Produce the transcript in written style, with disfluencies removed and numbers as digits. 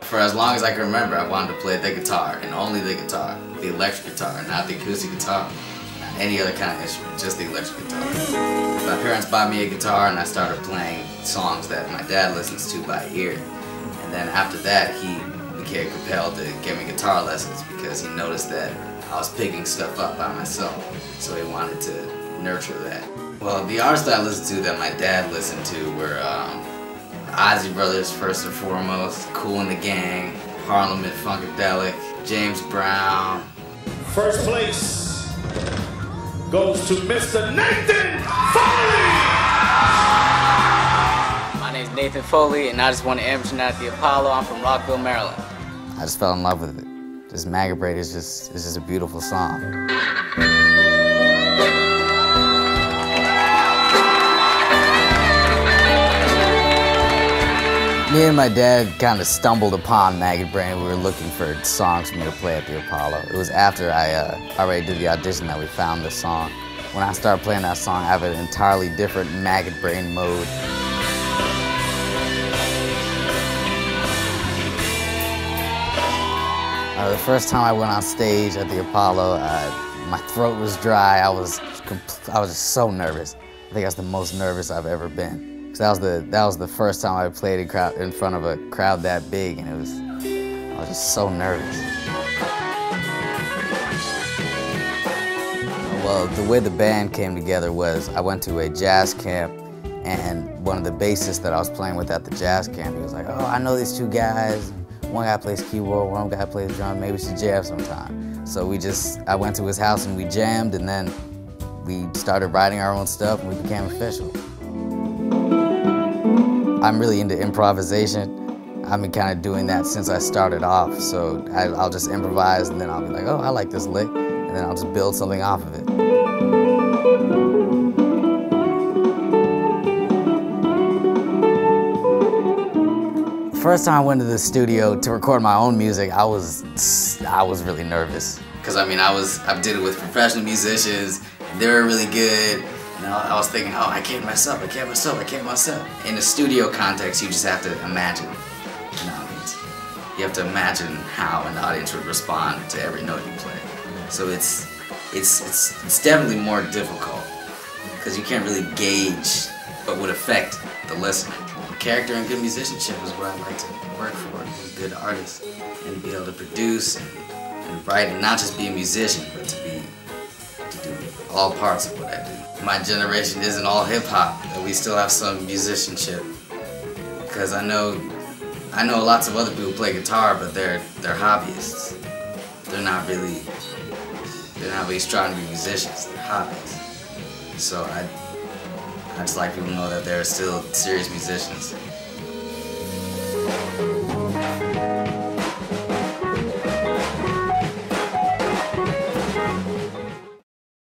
For as long as I can remember, I wanted to play the guitar, and only the guitar. The electric guitar, not the acoustic guitar, not any other kind of instrument, just the electric guitar. My parents bought me a guitar and I started playing songs that my dad listens to by ear. And then after that, he became compelled to give me guitar lessons because he noticed that I was picking stuff up by myself. So he wanted to nurture that. Well, the artists that I listened to that my dad listened to were Ozzy Brothers first and foremost, Kool and the Gang, Parliament Funkadelic, James Brown. First place goes to Mr. Nathan Foley! My name's Nathan Foley, and I just won an amateur night at the Apollo. I'm from Rockville, Maryland. I just fell in love with it. Just Maggot Brain is just a beautiful song. Me and my dad kind of stumbled upon Maggot Brain. We were looking for songs for me to play at the Apollo. It was after I already did the audition that we found this song. When I started playing that song, I have an entirely different Maggot Brain mode. The first time I went on stage at the Apollo, my throat was dry. I was just so nervous. I think that's the most nervous I've ever been. That was the first time I played in front of a crowd that big, and I was just so nervous. Well, the way the band came together was I went to a jazz camp, and one of the bassists that I was playing with at the jazz camp, he was like, "Oh, I know these two guys. One guy plays keyboard, one guy plays drum. Maybe we should jam sometime." So I went to his house and we jammed, and then we started writing our own stuff, and we became official. I'm really into improvisation. I've been kind of doing that since I started off, so I'll just improvise and then I'll be like, oh, I like this lick, and then I'll just build something off of it. The first time I went to the studio to record my own music, I was really nervous. Because I did it with professional musicians, and they were really good. And I was thinking, oh, I can't mess up, I can't mess up, I can't mess up. In a studio context, you just have to imagine an audience. You have to imagine how an audience would respond to every note you play. So it's definitely more difficult because you can't really gauge what would affect the listener. Character and good musicianship is what I like to work for, be good artists and be able to produce and write and not just be a musician, but to do all parts of what I do. My generation isn't all hip-hop, but we still have some musicianship. Because I know lots of other people play guitar, but they're hobbyists. They're not really strong to be musicians, they're hobbyists. So I just like people to know that there are still serious musicians.